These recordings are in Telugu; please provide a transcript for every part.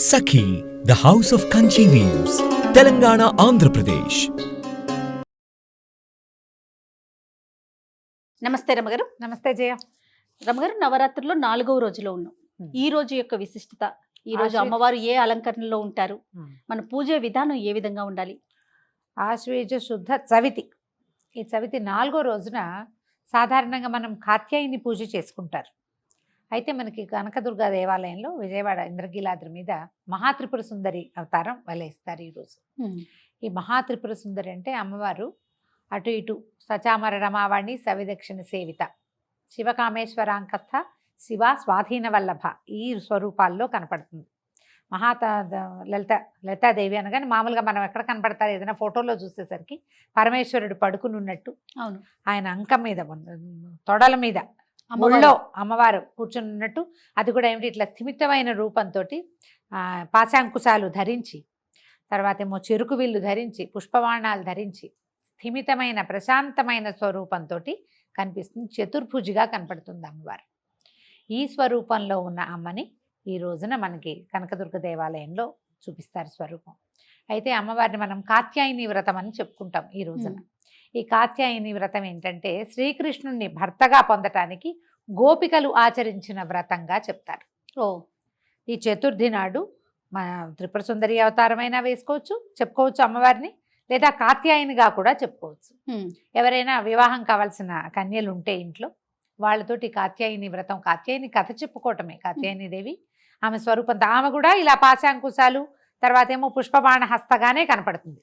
Sakhi, the House of Kanchi Weaves, Telangana, Andhra Pradesh. నమస్తే రమగారు. నమస్తే జయ. రమగారు, నవరాత్రుల్లో 4వ రోజులో ఉన్నాం. ఈ రోజు యొక్క విశిష్టత, ఈ రోజు అమ్మవారు ఏ అలంకరణలో ఉంటారు, మన పూజ విధానం ఏ విధంగా ఉండాలి? ఆశ్వేజ శుద్ధ చవితి. ఈ చవితి 4వ రోజున సాధారణంగా మనం కాత్యాయని పూజ చేసుకుంటారు. అయితే మనకి కనకదుర్గ దేవాలయంలో విజయవాడ ఇంద్రకీలాద్రి మీద మహాత్రిపుర సుందరి అవతారం వలేస్తారు ఈరోజు. ఈ మహాత్రిపుర సుందరి అంటే అమ్మవారు అటు ఇటు సచామర రమావాణి సవిదక్షిణ సేవిత శివకామేశ్వరాంకస్థ శివ స్వాధీన వల్లభ ఈ స్వరూపాల్లో కనపడుతుంది. లలితాదేవి అనగానే మామూలుగా మనం ఎక్కడ కనపడతారు, ఏదైనా ఫోటోలో చూసేసరికి పరమేశ్వరుడు పడుకుని ఉన్నట్టు, అవును, ఆయన అంకం మీద తొడల మీద ఒళ్ళో అమ్మవారు కూర్చుని ఉన్నట్టు, అది కూడా ఏమిటి ఇట్లా స్థిమితమైన రూపంతో పాశాంకుశాలు ధరించి, తర్వాత ఏమో చెరుకు విల్లు ధరించి, పుష్పవాణాలు ధరించి స్థిమితమైన ప్రశాంతమైన స్వరూపంతో కనిపిస్తుంది. చతుర్భుజిగా కనపడుతుంది అమ్మవారు. ఈ స్వరూపంలో ఉన్న అమ్మని ఈ రోజున మనకి కనకదుర్గ దేవాలయంలో చూపిస్తారు స్వరూపం. అయితే అమ్మవారిని మనం కాత్యాయని వ్రతం అని చెప్పుకుంటాం ఈ రోజున. ఈ కాత్యాయని వ్రతం ఏంటంటే శ్రీకృష్ణుణ్ణి భర్తగా పొందటానికి గోపికలు ఆచరించిన వ్రతంగా చెప్తారు. ఈ చతుర్థి నాడు మన త్రిపుర సుందరి అవతారమైనా చెప్పుకోవచ్చు అమ్మవారిని, లేదా కాత్యాయనిగా కూడా చెప్పుకోవచ్చు. ఎవరైనా వివాహం కావాల్సిన కన్యలు ఉంటే ఇంట్లో వాళ్ళతోటి కాత్యాయని వ్రతం, కాత్యాయని కథ చెప్పుకోవటమే. కాత్యాయని దేవి ఆమె స్వరూపంతో ఆమె కూడా ఇలా పాశాంకుశాలు, తర్వాత ఏమో పుష్పబాణ హస్తగానే కనపడుతుంది.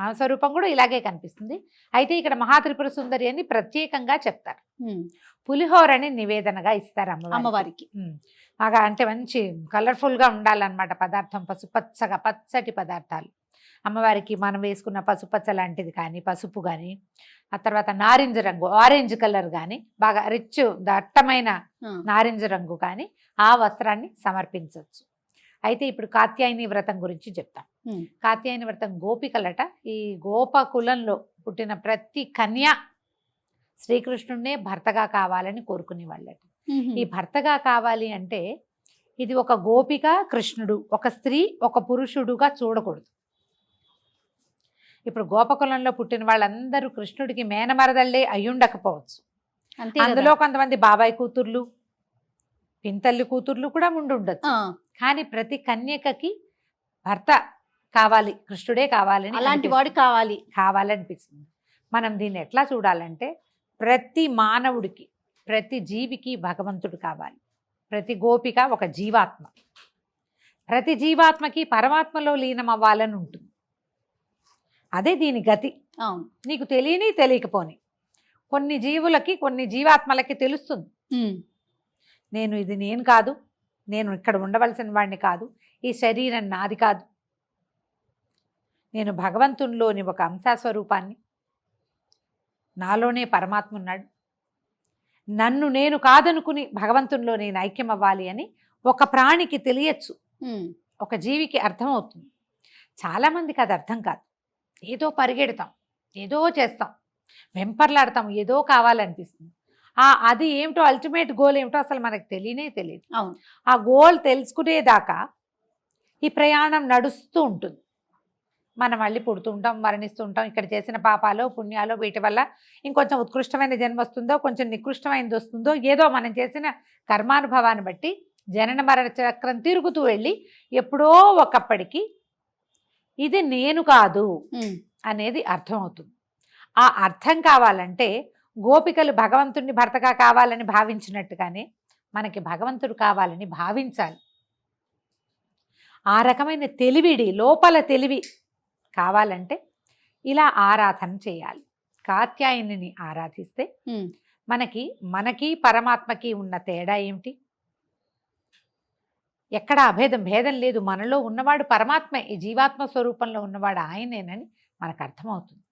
ఆమె స్వరూపం కూడా ఇలాగే కనిపిస్తుంది. అయితే ఇక్కడ మహాత్రిపుర సుందరి అని ప్రత్యేకంగా చెప్తారు. పులిహోరని నివేదనగా ఇస్తారు అమ్మవారికి. బాగా అంటే మంచి కలర్ఫుల్గా ఉండాలన్నమాట పదార్థం, పసుపచ్చగా పచ్చటి పదార్థాలు. అమ్మవారికి మనం వేసుకున్న పసుపచ్చ లాంటిది కానీ, పసుపు కానీ, ఆ తర్వాత నారింజ రంగు ఆరెంజ్ కలర్ కానీ, బాగా రిచ్ దట్టమైన నారింజ రంగు కానీ ఆ వస్త్రాన్ని సమర్పించవచ్చు. అయితే ఇప్పుడు కాత్యాయని వ్రతం గురించి చెప్తాం. కాత్యాయని వ్రతం గోపికలట, ఈ గోపకులంలో పుట్టిన ప్రతి కన్య శ్రీకృష్ణుడినే భర్తగా కావాలని కోరుకునే వాళ్ళట. ఈ భర్తగా కావాలి అంటే ఇది ఒక గోపిక కృష్ణుడు, ఒక స్త్రీ ఒక పురుషుడుగా చూడకూడదు. ఇప్పుడు గోపకులంలో పుట్టిన వాళ్ళందరూ కృష్ణుడికి మేనమరదళ్ళే అయ్యుండకపోవచ్చు. అందులో కొంతమంది బాబాయ్ కూతుర్లు, పింతల్లి కూతుర్లు కూడా ఉండొచ్చు. కానీ ప్రతి కన్యకకి భర్త కావాలి, కృష్ణుడే కావాలని, అలాంటి వాడు కావాలనిపిస్తుంది. మనం దీన్ని ఎట్లా చూడాలంటే ప్రతి మానవుడికి, ప్రతి జీవికి భగవంతుడు కావాలి. ప్రతి గోపిక ఒక జీవాత్మ, ప్రతి జీవాత్మకి పరమాత్మలో లీనం అవ్వాలని ఉంటుంది. అదే దీని గతి. నీకు తెలియకపోని కొన్ని జీవులకి, కొన్ని జీవాత్మలకి తెలుస్తుంది, నేను కాదు, నేను ఇక్కడ ఉండవలసిన వాడిని కాదు, ఈ శరీరం నాది కాదు, నేను భగవంతునిలోని ఒక అంశస్వరూపాన్ని, నాలోనే పరమాత్మ ఉన్నాడు, నన్ను నేను కాదనుకుని భగవంతునిలో నేను ఐక్యం అవ్వాలి అని ఒక ప్రాణికి తెలియచ్చు, ఒక జీవికి అర్థమవుతుంది. చాలామందికి అది అర్థం కాదు. ఏదో పరిగెడతాం, ఏదో చేస్తాం, వెంపర్లాడతాం, ఏదో కావాలనిపిస్తుంది. అది ఏమిటో అల్టిమేట్ గోల్ ఏమిటో అసలు మనకు తెలియదు. అవును, ఆ గోల్ తెలుసుకునేదాకా ఈ ప్రయాణం నడుస్తూ ఉంటుంది. మనం మళ్ళీ పుడుతూ ఉంటాం, మరణిస్తూ ఉంటాం. ఇక్కడ చేసిన పాపాలో పుణ్యాలో వీటి వల్ల ఇంకొంచెం ఉత్కృష్టమైన జన్మ వస్తుందో, కొంచెం నికృష్టమైనది వస్తుందో, ఏదో మనం చేసిన కర్మానుభవాన్ని బట్టి జనన మరణ చక్రం తిరుగుతూ వెళ్ళి ఎప్పుడో ఒకప్పటికి ఇది నేను కాదు అనేది అర్థమవుతుంది. ఆ అర్థం కావాలంటే గోపికలు భగవంతుడిని భర్తగా కావాలని భావించినట్టుగానే మనకి భగవంతుడు కావాలని భావించాలి. ఆ రకమైన తెలివిడి, లోపల తెలివి కావాలంటే ఇలా ఆరాధన చేయాలి. కాత్యాయనిని ఆరాధిస్తే మనకి పరమాత్మకి ఉన్న తేడా ఏమిటి? ఎక్కడ భేదం లేదు. మనలో ఉన్నవాడు పరమాత్మే, ఈ జీవాత్మ స్వరూపంలో ఉన్నవాడు ఆయనేనని మనకు అర్థమవుతుంది.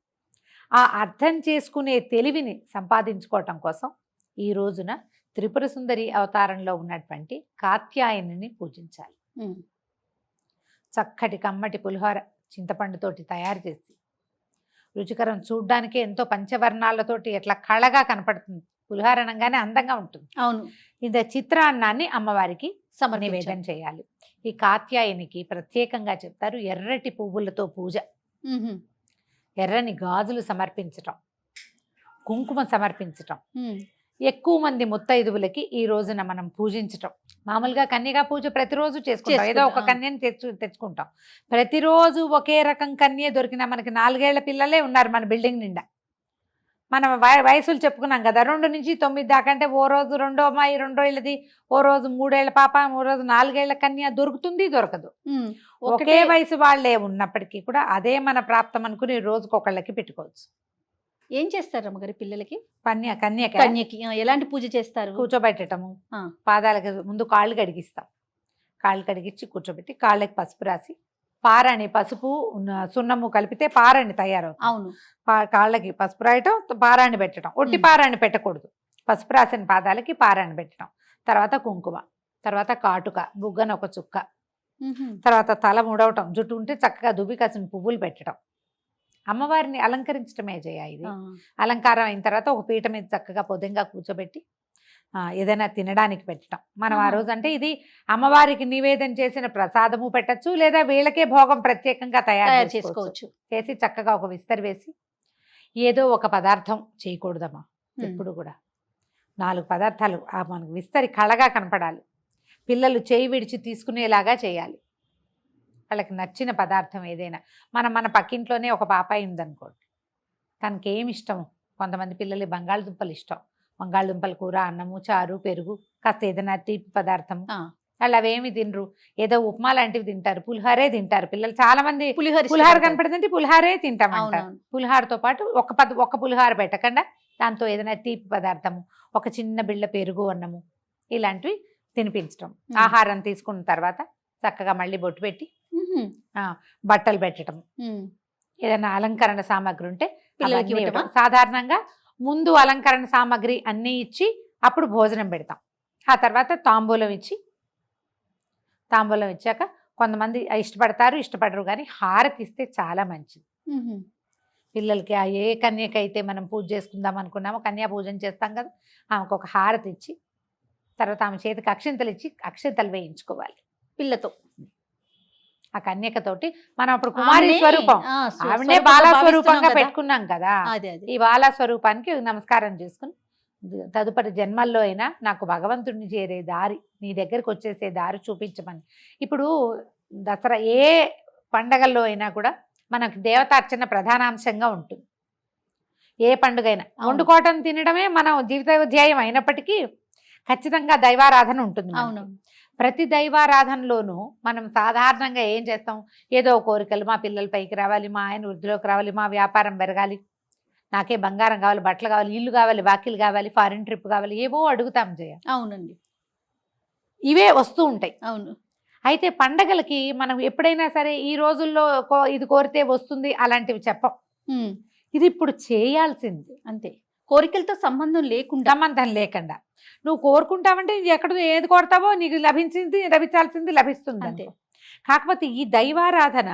ఆ అర్థం చేసుకునే తెలివిని సంపాదించుకోవటం కోసం ఈ రోజున త్రిపుర సుందరి అవతారంలో ఉన్నటువంటి కాత్యాయనిని పూజించాలి. చక్కటి కమ్మటి పులిహోర చింతపండుతోటి తయారు చేసి, రుచికరం, చూడ్డానికే ఎంతో పంచవర్ణాలతోటి ఎట్లా కళగా కనపడుతుంది. పులిహోర అనగానే అందంగా ఉంటుంది. అవును. ఇంత చిత్రాన్నాన్ని అమ్మవారికి నివేదన చేయాలి. ఈ కాత్యాయనికి ప్రత్యేకంగా చెప్తారు ఎర్రటి పువ్వులతో పూజ, ఎర్రని గాజులు సమర్పించటం, కుంకుమ సమర్పించటం, ఎక్కువ మంది ముత్తైదువులకి ఈ రోజున మనం పూజించటం. మామూలుగా కన్యగా పూజ ప్రతిరోజు చేసుకుంటాం, ఏదో ఒక కన్యని తెచ్చుకుంటాం. ప్రతిరోజు ఒకే రకం కన్య దొరికినా మనకి 4 ఏళ్ల పిల్లలే ఉన్నారు మన బిల్డింగ్ నిండా. మనం వయసులు చెప్పుకున్నాం కదా, 2 నుంచి 9 దాకా. అంటే ఓ రోజు 2వ అమ్మాయి 2 ఏళ్ళది, ఓ రోజు 3 ఏళ్ల పాప, ఓ రోజు 4 ఏళ్ల కన్య దొరుకుతుంది, దొరకదు. ఒకే వయసు వాళ్ళే ఉన్నప్పటికీ కూడా అదే మన ప్రాప్తం అనుకుని రోజుకొకళ్ళకి పెట్టుకోవచ్చు. ఏం చేస్తారు అమ్మగారి పిల్లలకి? కన్యకి ఎలాంటి పూజ చేస్తారు? కూర్చోబెట్టటము, పాదాలకి ముందు కాళ్ళు కడిగిస్తాం, కాళ్ళు కడిగించి కూర్చోబెట్టి కాళ్ళకి పసుపు రాసి, పారాణి పసుపు సున్నము కలిపితే పారాణి తయారవుతుంది. అవును. కాళ్ళకి పసుపు రాయటం, పారాణి పెట్టడం. ఒట్టి పారాణి పెట్టకూడదు, పసుపు రాసిన పాదాలకి పారాణి పెట్టడం. తర్వాత కుంకుమ, తర్వాత కాటుక, బుగ్గన ఒక చుక్క, తర్వాత తల ముడవటం, జుట్టు ఉంటే చక్కగా దువ్వి కాసిన పువ్వులు పెట్టడం. అమ్మవారిని అలంకరించడమే ఇది. అలంకారం అయిన తర్వాత ఒక పీట మీద చక్కగా పొద్దుగా కూర్చోబెట్టి ఏదైనా తినడానికి పెట్టడం. మనం ఆ రోజు అంటే ఇది అమ్మవారికి నివేదన చేసిన ప్రసాదము పెట్టచ్చు, లేదా వీళ్ళకే భోగం ప్రత్యేకంగా తయారు చేసుకోవచ్చు. చేసి చక్కగా ఒక విస్తరి వేసి ఏదో ఒక పదార్థం చేయకూడదమ్మా. ఎప్పుడు కూడా 4 పదార్థాలు మనకు విస్తరి కళగా కనపడాలి. పిల్లలు చేయి విడిచి తీసుకునేలాగా చేయాలి. వాళ్ళకి నచ్చిన పదార్థం ఏదైనా. మన పక్కింట్లోనే ఒక పాపాయి ఉందనుకోండి, తనకి ఏమి ఇష్టము, కొంతమంది పిల్లలు బంగాళదుంపలు ఇష్టం, బంగాళదుంపల కూర, అన్నము, చారు, పెరుగు, కాస్త ఏదైనా తీపి పదార్థం. వాళ్ళు అవేమి తినరు, ఏదో ఉప్మా లాంటివి తింటారు, పులిహారే తింటారు పిల్లలు. చాలా మంది పులిహార కనపడుతుంటే పులిహారే తింటామంటారు. పులిహారతో పాటు ఒక పులిహార పెట్టకుండా దాంతో ఏదైనా తీపి పదార్థము, ఒక చిన్న బిళ్ళ పెరుగు, అన్నము, ఇలాంటివి తినిపించడం. ఆహారం తీసుకున్న తర్వాత చక్కగా మళ్ళీ బొట్టు పెట్టి బట్టలు పెట్టడం, ఏదైనా అలంకరణ సామాగ్రి ఉంటే సాధారణంగా ముందు అలంకరణ సామాగ్రి అన్నీ ఇచ్చి అప్పుడు భోజనం పెడతాం. ఆ తర్వాత తాంబూలం ఇచ్చాక కొంతమంది ఇష్టపడతారు, ఇష్టపడరు, కానీ హారతి ఇస్తే చాలా మంచిది పిల్లలకి. ఏ కన్యకైతే మనం పూజ చేసుకుందాం అనుకున్నామో, కన్యా పూజన చేస్తాం కదా, ఆమెకు ఒక హారతి ఇచ్చి తర్వాత ఆమె చేతికి అక్షింతలు ఇచ్చి అక్షింతలు వేయించుకోవాలి పిల్లతో. ఆ కన్యకతోటి మనం అప్పుడు కుమారి స్వరూపం, ఆవిడనే బాలా స్వరూపంగా పెట్టుకున్నాం కదా, ఈ బాలా స్వరూపానికి నమస్కారం చేసుకుని తదుపరి జన్మల్లో అయినా నాకు భగవంతుడిని చేరే దారి, నీ దగ్గరికి వచ్చేసే దారి చూపించమని. ఇప్పుడు దసరా ఏ పండగల్లో అయినా కూడా మనకు దేవతార్చన ప్రధానాంశంగా ఉంటుంది. ఏ పండుగ అయినా వండుకోవటం తినడమే మన జీవితోధ్యాయం అయినప్పటికీ ఖచ్చితంగా దైవారాధన ఉంటుంది. ప్రతి దైవారాధనలోనూ మనం సాధారణంగా ఏం చేస్తాం, ఏదో కోరికలు, మా పిల్లలు పైకి రావాలి, మా ఆయన వృద్ధిలోకి రావాలి, మా వ్యాపారం పెరగాలి, నాకే బంగారం కావాలి, బట్టలు కావాలి, ఇల్లు కావాలి, వాకిలు కావాలి, ఫారిన్ ట్రిప్ కావాలి, ఏవో అడుగుతాం జయ. అవునండి, ఇవే వస్తూ ఉంటాయి. అవును. అయితే పండగలకి మనం ఎప్పుడైనా సరే ఈ రోజుల్లో ఇది కోరితే వస్తుంది అలాంటివి చెప్పం. ఇది ఇప్పుడు చేయాల్సింది అంతే. కోరికలతో సంబంధం లేకుండా నువ్వు కోరుకుంటావంటే ఎక్కడ ఏది కోరుతావో నీకు లభించాల్సింది లభిస్తుంది అంతే. కాకపోతే ఈ దైవారాధన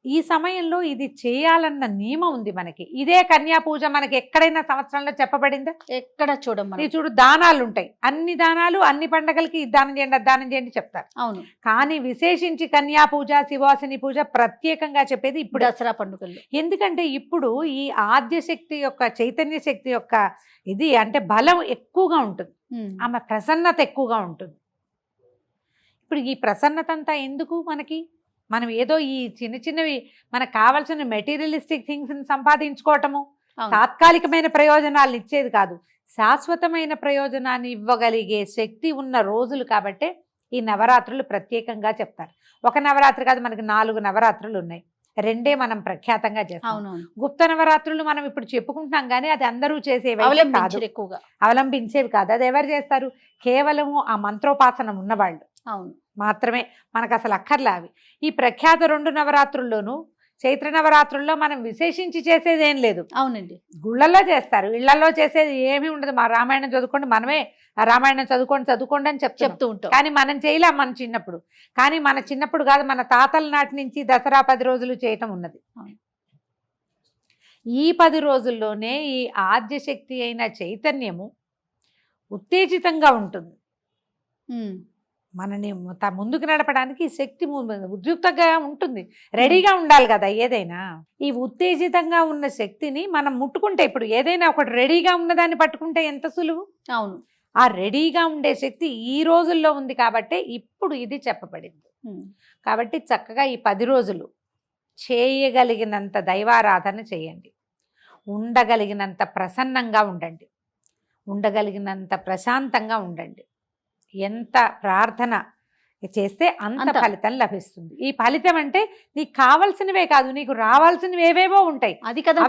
ఈ సమయంలో ఇది చేయాలన్న నియమం ఉంది మనకి. ఇదే కన్యా పూజ మనకి ఎక్కడైనా సంవత్సరంలో చెప్పబడిందా? ఎక్కడ చూడు, దానాలు ఉంటాయి, అన్ని దానాలు అన్ని పండగలకి దానం చేయండి చెప్తారు. అవును. కానీ విశేషించి కన్యా పూజ, శివాసిని పూజ ప్రత్యేకంగా చెప్పేది ఇప్పుడు దసరా పండుగలు. ఎందుకంటే ఇప్పుడు ఈ ఆద్య శక్తి యొక్క, చైతన్య శక్తి యొక్క ఇది అంటే బలం ఎక్కువగా ఉంటుంది, ఆమె ప్రసన్నత ఎక్కువగా ఉంటుంది. ఇప్పుడు ఈ ప్రసన్నత అంతా ఎందుకు మనకి? మనం ఏదో ఈ చిన్నవి మనకు కావాల్సిన మెటీరియలిస్టిక్ థింగ్స్ని సంపాదించుకోవటము తాత్కాలికమైన ప్రయోజనాలు ఇచ్చేది కాదు, శాశ్వతమైన ప్రయోజనాన్ని ఇవ్వగలిగే శక్తి ఉన్న రోజులు కాబట్టే ఈ నవరాత్రులు ప్రత్యేకంగా చెప్తారు. ఒక నవరాత్రి కాదు, మనకి 4 నవరాత్రులు ఉన్నాయి, 2 మనం ప్రఖ్యాతంగా చేస్తాం. గుప్త నవరాత్రులు మనం ఇప్పుడు చెప్పుకుంటున్నాం కానీ అది అందరూ చేసేవి ఎక్కువగా అవలంబించేవి కాదు. అది ఎవరు చేస్తారు? కేవలము ఆ మంత్రోపాసనం ఉన్నవాళ్ళు మాత్రమే, మనకు అసలు అక్కర్లే అవి. ఈ ప్రఖ్యాత 2 నవరాత్రుల్లోనూ చైత్ర నవరాత్రుల్లో మనం విశేషించి చేసేది ఏం లేదు. అవునండి, గుళ్ళల్లో చేస్తారు, ఇళ్లలో చేసేది ఏమీ ఉండదు. మా రామాయణం చదువుకోండి, మనమే రామాయణం చదువుకోండి అని చెప్తూ ఉంటాం. కానీ మనం చేయలేం మన చిన్నప్పుడు. కానీ మన చిన్నప్పుడు కాదు, మన తాతల నాటి నుంచి దసరా 10 రోజులు చేయటం ఉన్నది. ఈ 10 రోజుల్లోనే ఈ ఆద్యశక్తి అయిన చైతన్యము ఉత్తేజితంగా ఉంటుంది. మనని ముందుకు నడపడానికి శక్తి ఉద్యుక్తంగా ఉంటుంది, రెడీగా ఉండాలి కదా ఏదైనా. ఈ ఉత్తేజితంగా ఉన్న శక్తిని మనం ముట్టుకుంటే, ఇప్పుడు ఏదైనా ఒకటి రెడీగా ఉన్నదాన్ని పట్టుకుంటే ఎంత సులువు. అవును. ఆ రెడీగా ఉండే శక్తి ఈ రోజుల్లో ఉంది కాబట్టి ఇప్పుడు ఇది చెప్పబడింది. కాబట్టి చక్కగా ఈ 10 రోజులు చేయగలిగినంత దైవారాధన చేయండి, ఉండగలిగినంత ప్రసన్నంగా ఉండండి, ఉండగలిగినంత ప్రశాంతంగా ఉండండి. ఎంత ప్రార్థన చేస్తే అంత ఫలితం లభిస్తుంది. ఈ ఫలితం అంటే నీకు కావాల్సినవే కాదు, నీకు రావాల్సినవి ఏవేవో ఉంటాయి. అది కదా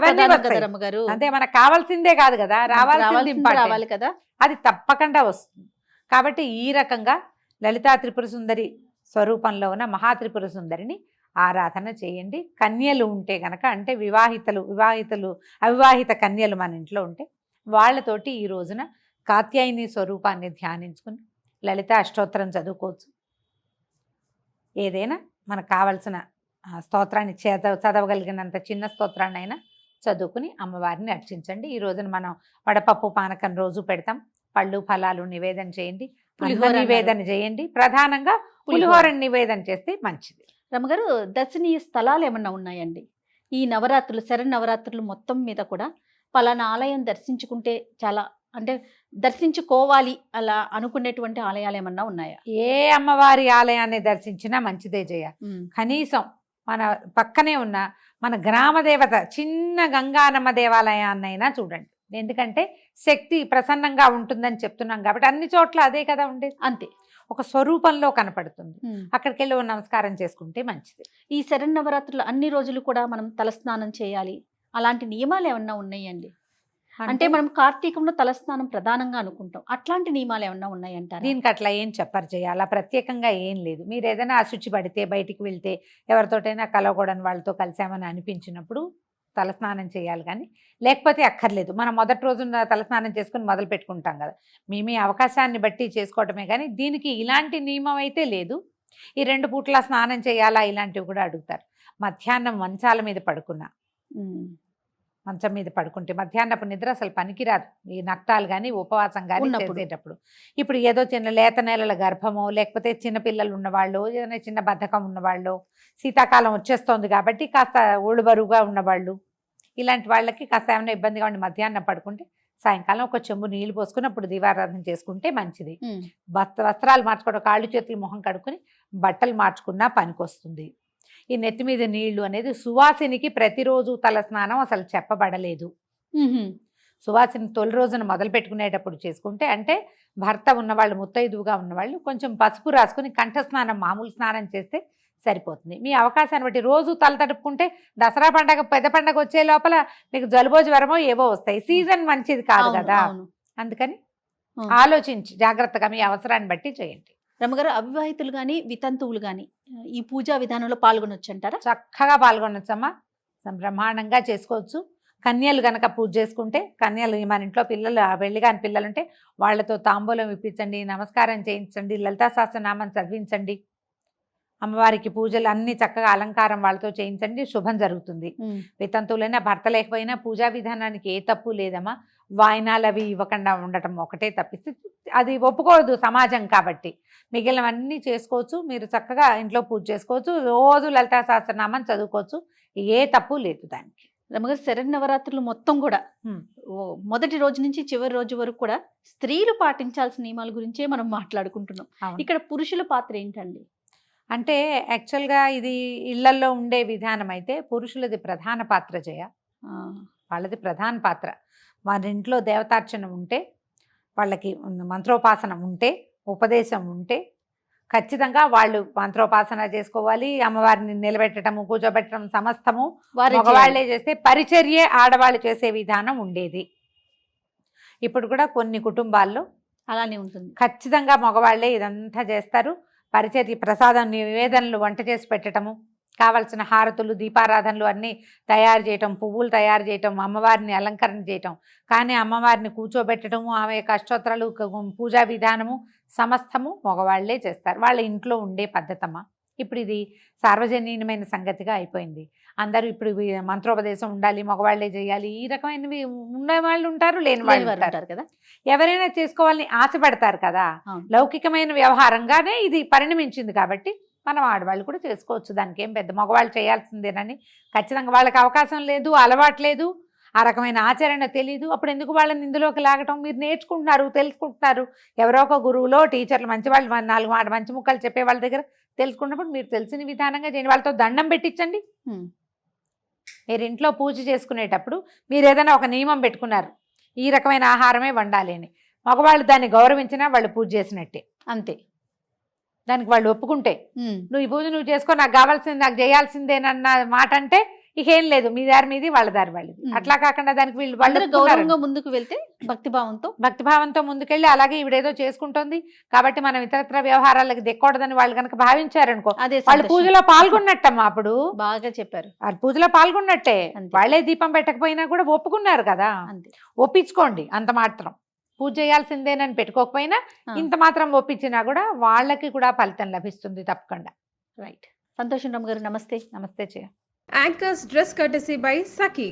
గారు, అంటే మనకు కావాల్సిందే కాదు కదా, రావాలి కదా, అది తప్పకుండా వస్తుంది. కాబట్టి ఈ రకంగా లలితా త్రిపుర సుందరి స్వరూపంలో ఉన్న మహాత్రిపుర సుందరిని ఆరాధన చేయండి. కన్యలు ఉంటే గనక, అంటే అవివాహిత కన్యలు మన ఇంట్లో ఉంటే వాళ్ళతోటి ఈ రోజున కాత్యాయని స్వరూపాన్ని ధ్యానించుకుని లలిత అష్టోత్తరం చదువుకోవచ్చు. ఏదైనా మనకు కావలసిన స్తోత్రాన్ని చదవగలిగినంత చిన్న స్తోత్రాన్ని అయినా చదువుకుని అమ్మవారిని అర్చించండి. ఈ రోజున మనం వడపప్పు పానకం రోజు పెడతాం. పళ్ళు ఫలాలు నివేదన చేయండి, పులిహోర నివేదన చేయండి. ప్రధానంగా పులిహోర నివేదన చేస్తే మంచిది. రమ్మగారు, దర్శనీయ స్థలాలు ఏమన్నా ఉన్నాయండి ఈ నవరాత్రులు, శరన్నవరాత్రులు మొత్తం మీద కూడా? పలానా ఆలయం దర్శించుకుంటే చాలా, అంటే దర్శించుకోవాలి అలా అనుకునేటువంటి ఆలయాలు ఏమన్నా ఉన్నాయా? ఏ అమ్మవారి ఆలయాన్ని దర్శించినా మంచిదే జయ. కనీసం మన పక్కనే ఉన్న మన గ్రామ దేవత చిన్న గంగానమ్మ దేవాలయాన్నైనా చూడండి. ఎందుకంటే శక్తి ప్రసన్నంగా ఉంటుందని చెప్తున్నాం కాబట్టి అన్ని చోట్ల అదే కదా ఉండేది. అంతే, ఒక స్వరూపంలో కనపడుతుంది. అక్కడికి వెళ్ళి నమస్కారం చేసుకుంటే మంచిది. ఈ శరన్నవరాత్రులు అన్ని రోజులు కూడా మనం తలస్నానం చేయాలి, అలాంటి నియమాలు ఏమన్నా ఉన్నాయండి? అంటే మనం కార్తీకంలో తలస్నానం ప్రధానంగా అనుకుంటాం, అట్లాంటి నియమాలు ఏమన్నా ఉన్నాయంటారు? దీనికి అట్లా ఏం చెప్పరు చేయాలి, అలా ప్రత్యేకంగా ఏం లేదు. మీరు ఏదైనా అశుచి పడితే, బయటికి వెళ్తే, ఎవరితోటైనా కలవకూడని వాళ్ళతో కలిసామని అనిపించినప్పుడు తలస్నానం చేయాలి, కానీ లేకపోతే అక్కర్లేదు. మనం మొదటి రోజున తలస్నానం చేసుకుని మొదలు పెట్టుకుంటాం కదా, మీ అవకాశాన్ని బట్టి చేసుకోవటమే. కానీ దీనికి ఇలాంటి నియమం అయితే లేదు. ఈ 2 పూట్ల స్నానం చేయాలా ఇలాంటివి కూడా అడుగుతారు. మధ్యాహ్నం మంచాల మీద పడుకున్నా, మంచం మీద పడుకుంటే మధ్యాహ్నపు నిద్ర అసలు పనికిరాదు. ఈ నక్తాలు కానీ ఉపవాసం కానీ చేసేటప్పుడు. ఇప్పుడు ఏదో చిన్న లేత నెలల గర్భమో, లేకపోతే చిన్నపిల్లలు ఉన్నవాళ్ళు, ఏదైనా చిన్న బద్ధకం ఉన్నవాళ్ళు, శీతాకాలం వచ్చేస్తోంది కాబట్టి కాస్త ఒళ్ళు బరువుగా ఉన్నవాళ్ళు, ఇలాంటి వాళ్ళకి కాస్త ఏమైనా ఇబ్బందిగా ఉండి మధ్యాహ్నం పడుకుంటే సాయంకాలం ఒక చెంబు నీళ్లు పోసుకుని అప్పుడు దీపారాధన చేసుకుంటే మంచిది. వస్త్రాలు మార్చుకోవడం, కాళ్ళు చేతులు మొహం కడుక్కుని బట్టలు మార్చుకున్నా పనికొస్తుంది. ఈ నెత్తి మీద నీళ్లు అనేది సువాసినికి ప్రతిరోజు తల స్నానం అసలు చెప్పబడలేదు. సువాసిని తొలి రోజున మొదలు పెట్టుకునేటప్పుడు చేసుకుంటే, అంటే భర్త ఉన్నవాళ్ళు, ముత్తైదువుగా ఉన్నవాళ్ళు కొంచెం పసుపు రాసుకుని కంఠస్నానం, మామూలు స్నానం చేస్తే సరిపోతుంది. మీ అవకాశాన్ని బట్టి రోజు తల తడుపుకుంటే దసరా పండగ, పెద్ద పండగ వచ్చే లోపల మీకు జలుబో జ్వరమో ఏవో వస్తాయి. సీజన్ మంచిది కాదు కదా, అందుకని ఆలోచించి జాగ్రత్తగా మీ అవసరాన్ని బట్టి చేయండి. రమ్మగారు, అవివాహితులు కానీ వితంతువులు కానీ ఈ పూజా విధానంలో పాల్గొనొచ్చు అంటారా? చక్కగా పాల్గొనొచ్చమ్మా, బ్రహ్మాండంగా చేసుకోవచ్చు. కన్యలు గనక పూజ చేసుకుంటే, కన్యలు మన ఇంట్లో పిల్లలు, పెళ్లి కాని పిల్లలుంటే వాళ్ళతో తాంబూలం ఇప్పించండి, నమస్కారం చేయించండి, లలితా సహస్రనామం చదివించండి, అమ్మవారికి పూజలు అన్ని చక్కగా అలంకారం వాళ్ళతో చేయించండి, శుభం జరుగుతుంది. వితంతువులైనా భర్త లేకపోయినా పూజా విధానానికి ఏ తప్పు లేదమ్మా. వాయినాలు అవి ఇవ్వకుండా ఉండటం ఒకటే తప్పిస్తే అది ఒప్పుకోదు సమాజం కాబట్టి. మిగిలినవన్నీ చేసుకోవచ్చు. మీరు చక్కగా ఇంట్లో పూజ చేసుకోవచ్చు, రోజు లలితా సహస్రనామం చదువుకోవచ్చు, ఏ తప్పు లేదు దానికి. రమ్మగారు, శరన్నవరాత్రులు మొత్తం కూడా మొదటి రోజు నుంచి చివరి రోజు వరకు కూడా స్త్రీలు పాటించాల్సిన నియమాల గురించే మనం మాట్లాడుకుంటున్నాం. ఇక్కడ పురుషుల పాత్ర ఏంటండి? అంటే యాక్చువల్గా ఇది ఇళ్లల్లో ఉండే విధానం అయితే పురుషులది ప్రధాన పాత్ర చేయ, వాళ్ళది ప్రధాన పాత్ర. వారి ఇంట్లో దేవతార్చన ఉంటే, వాళ్ళకి మంత్రోపాసన ఉంటే, ఉపదేశం ఉంటే ఖచ్చితంగా వాళ్ళు మంత్రోపాసన చేసుకోవాలి. అమ్మవారిని నిలబెట్టడము, కూర్చోబెట్టడం సమస్తము మగవాళ్లే చేస్తే, పరిచర్యే ఆడవాళ్ళు చేసే విధానం ఉండేది. ఇప్పుడు కూడా కొన్ని కుటుంబాల్లో అలానే ఉంటుంది. ఖచ్చితంగా మగవాళ్లే ఇదంతా చేస్తారు. పరిచర్య, ప్రసాదం, నివేదనలు, వంట చేసి పెట్టడము, కావలసిన హారతులు, దీపారాధనలు అన్నీ తయారు చేయటం, పువ్వులు తయారు చేయటం, అమ్మవారిని అలంకరణ చేయటం. కానీ అమ్మవారిని కూర్చోబెట్టడము, ఆమె యొక్క అష్టోత్తరాలు, పూజా విధానము సమస్తము మగవాళ్లే చేస్తారు. వాళ్ళ ఇంట్లో ఉండే పద్ధతమ్మా. ఇప్పుడు ఇది సార్వజనీయమైన సంగతిగా అయిపోయింది. అందరూ ఇప్పుడు మంత్రోపదేశం ఉండాలి, మగవాళ్లే చేయాలి, ఈ రకమైనవి ఉన్న వాళ్ళు ఉంటారు, లేని వాళ్ళు ఉంటారు కదా. ఎవరైనా చేసుకోవాలని ఆశపడతారు కదా. లౌకికమైన వ్యవహారంగానే ఇది పరిణమించింది కాబట్టి మనం ఆడవాళ్ళు కూడా చేసుకోవచ్చు. దానికి ఏం పెద్ద మగవాళ్ళు చేయాల్సిందేనని ఖచ్చితంగా వాళ్ళకి అవకాశం లేదు, అలవాటు లేదు, ఆ రకమైన ఆచరణ తెలీదు. అప్పుడు ఎందుకు వాళ్ళని ఇందులోకి లాగటం? మీరు నేర్చుకుంటున్నారు, తెలుసుకుంటున్నారు, ఎవరో ఒక గురువులో టీచర్లు మంచి వాళ్ళు 4 మంచి ముక్కలు చెప్పే వాళ్ళ దగ్గర తెలుసుకున్నప్పుడు మీరు తెలిసిన విధానంగా చేయండి. వాళ్ళతో దండం పెట్టించండి. మీరు ఇంట్లో పూజ చేసుకునేటప్పుడు మీరు ఏదైనా ఒక నియమం పెట్టుకున్నారు, ఈ రకమైన ఆహారమే వండాలి అని, మగవాళ్ళు దాన్ని గౌరవించినా వాళ్ళు పూజ చేసినట్టే. అంతే. దానికి వాళ్ళు ఒప్పుకుంటే నువ్వు ఈ పూజ నువ్వు చేసుకో, నాకు కావాల్సింది నాకు చేయాల్సిందేనన్న మాట అంటే ఇక ఏం లేదు, మీ దారి మీది వాళ్ళ దారి వాళ్ళది. అట్లా కాకుండా దానికి వాళ్ళు గౌరవంగా ముందుకు వెళ్తే భక్తిభావంతో ముందుకెళ్ళి అలాగే ఇవిడేదో చేసుకుంటోంది కాబట్టి మనం ఇతరత్ర వ్యవహారాలకు దెక్కకూడదని వాళ్ళు కనుక భావించారనుకో, వాళ్ళు పూజలో పాల్గొన్నట్టమ్మా. అప్పుడు బాగా చెప్పారు, వాళ్ళు పూజలో పాల్గొన్నట్టే. వాళ్ళే దీపం పెట్టకపోయినా కూడా ఒప్పుకున్నారు కదా, ఒప్పించుకోండి. అంత మాత్రం పూజ చేయాల్సిందేనని పెట్టుకోకపోయినా ఇంత మాత్రం ఒప్పించినా కూడా వాళ్ళకి కూడా ఫలితం లభిస్తుంది తప్పకుండా. రైట్. సంతోషం రామ్ గారు, నమస్తే. నమస్తే. Anchor's dress courtesy by Saki.